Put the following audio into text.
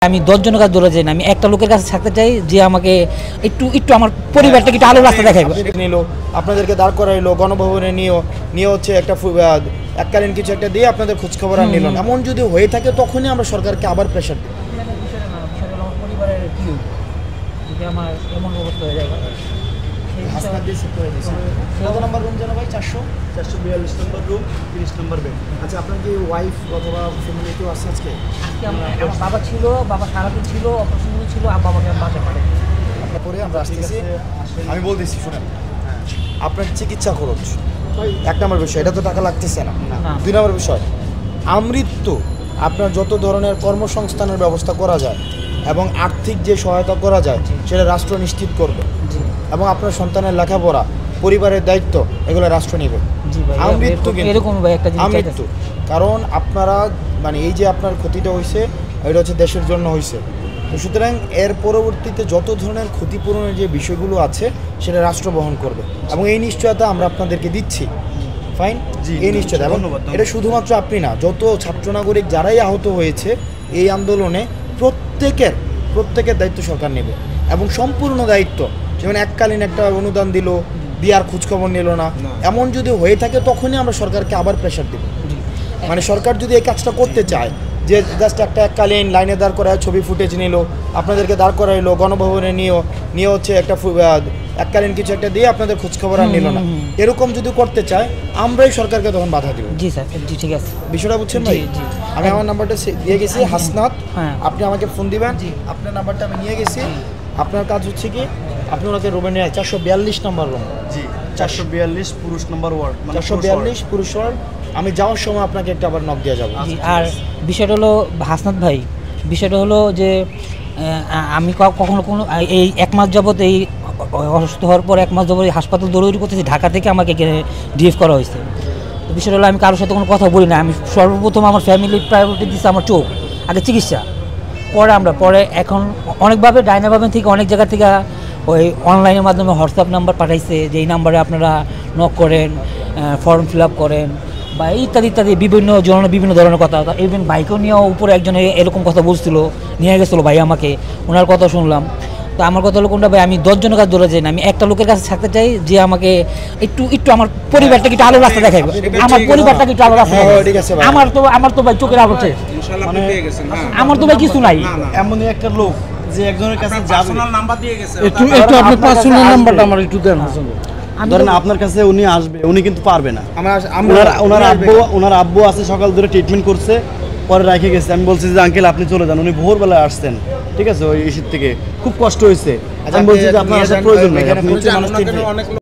আমি 10 জনের কাছে দৌড়ে যাই না, আমি একটা লোকের কাছে থাকতে চাই যে আমাকে একটু আমার পরিবারটাকে একটু আলোর রাস্তা দেখাইবো। নিল আপনাদেরকে দাঁড় করাইলো, গণভবনে নিয়ে হচ্ছে একটা এককালীন কিছু একটা দিয়ে আপনাদের খোঁজখবর আর নিল না। এমন যদি হয়ে থাকে তখনই আমরা সরকারকে আবার প্রেশার দিই। আমার এমন অবস্থা হয়ে যায় কত নম্বর রুম যেন ভাই? 442 নম্বর রুম, 30 নম্বর বেড। আচ্ছা, আপনার কি ওয়াইফ অথবা ফ্যামিলি কেউ আছে আজকে? আমার বাবা ছিল, বাবা সারাদিন ছিল, অপারেশন ছিল, আর বাবাকে বাসা পাঠাই। আপনার পরে আমরা আসতেছি, আমি বলতেছি শুনেন, আপনার চিকিৎসা খরচ 1 নম্বর বিষয়, এটা তো টাকা লাগতেছে না। 2 নম্বর বিষয়, আমৃত্যু আপনার যত ধরনের কর্মসংস্থানের ব্যবস্থা করা যায় এবং আর্থিক যে সহায়তা করা যায় সেটা রাষ্ট্র নিশ্চিত করবে, এবং আপনার সন্তানের লেখাপড়া, পরিবারের দায়িত্ব এগুলো রাষ্ট্র নেবে। আমৃত্যু, আমৃত্যু। কারণ আপনারা মানে এই যে আপনার ক্ষতিটা হয়েছে এটা হচ্ছে দেশের জন্য হয়েছে, তো সুতরাং এর পরবর্তীতে যত ধরনের ক্ষতিপূরণের যে বিষয়গুলো আছে সেটা রাষ্ট্র বহন করবে, এবং এই নিশ্চয়তা আমরা আপনাদেরকে দিচ্ছি। ফাইন, এই নিশ্চয়তা। এবং এটা শুধুমাত্র আপনি না, যত ছাত্র নাগরিক যারাই আহত হয়েছে এই আন্দোলনে প্রত্যেকের দায়িত্ব সরকার নেবে, এবং সম্পূর্ণ দায়িত্ব। যেমন এককালীন একটা অনুদান দিল, আর খোঁজখবর নিল না, এমন যদি হয়ে থাকে তখনই আমরা সরকারকে আবার প্রেশার দেব। মানে সরকার যদি এই কাজটা করতে চায় যে জাস্ট এককালীন লাইনে দাঁড় করায় ছবি ফুটেজ নিল, আপনাদেরকে দাঁড় করাইলো, গণভবনে নিয়ে হচ্ছে একটা এককালীন কিছু একটা দিয়ে আপনাদের খোঁজখবর আর নিল না, এরকম যদি করতে চায় আমরাই সরকারকে তখন বাধা দিব। জি স্যার, জি ঠিক আছে, বিষয়টা বুঝছেন ভাই? আমি আমার নাম্বারটা দিয়ে গেছি, হাসনাত, আপনি আমাকে ফোন দিবেন, আপনার নাম্বারটা আমি নিয়ে গেছি। আপনার কাজ হচ্ছে কি, আপনি ওনাকে রুমে নিয়ে 442 নম্বর রুম। জি, 442 পুরুষ নম্বর ওয়ার্ড, 442 পুরুষ ওয়ার্ড। আমি যাওয়ার সময় আপনাকে একটা আবার নক দিয়ে যাবো। আর বিষয়টা হলো হাসনাত ভাই, বিষয়টা হলো যে আমি কখনো এই 1 মাস যাবত এই অসুস্থ হওয়ার পর 1 মাস যাবত হাসপাতাল দৌড়াদৌড়ি করতেছি, ঢাকা থেকে আমাকে ডিএফ করা হয়েছে। তো বিষয়টা হলো আমি কারোর সাথে কোনো কথা বলি না, আমি সর্বপ্রথম আমার ফ্যামিলির প্রায়োরিটি দিচ্ছি আমার চোখ, আগে চিকিৎসা, পরে এখন অনেকভাবে ডাইনাভাবে থেকে অনেক জায়গা থেকে ওই অনলাইনের মাধ্যমে হোয়াটসঅ্যাপ নাম্বার পাঠাইছে যে এই নাম্বারে আপনারা নক করেন, ফর্ম ফিল আপ করেন বা ইত্যাদি বিভিন্ন ধরনের কথা। ইভেন বাইকও নিয়েও উপরে একজনে এরকম কথা বলছিল, নিয়ে গেছিলো ভাই আমাকে, ওনার কথা শুনলাম। তো আমার কথা হলো কোনটা ভাই, আমি 10 জনের কাছে দৌড়ে যাই না, আমি একটা লোকের কাছে থাকতে চাই যে আমাকে একটু আমার পরিবারটাকে একটু আলোর রাস্তা দেখাইবো, আমার পরিবারটাকে একটু আলোর রাস্তা দেখাইবো। আমার তো ভাই চোখের আলোতে আমার তো ভাই কিছু নাই। এমন একটা লোক যে একজনের কাছে পার্সোনাল নাম্বার দিয়ে গেছে, একটু আপনার পার্সোনাল নাম্বারটা আমার একটু দেন। ধরেন আপনার কাছে উনি আসবে, উনি কিন্তু পারবে না। ওনার আব্বু আছে, সকাল ধরে ট্রিটমেন্ট করছে, পরে রেখে গেছে। আমি বলছি যে আঙ্কেল আপনি চলে যান, উনি ভোরবেলায় আসছেন, ঠিক আছে, ওই ইস্যুর থেকে খুব কষ্ট হয়েছে। আমি বলছি যে আপনার আসার প্রয়োজন নেই, আপনি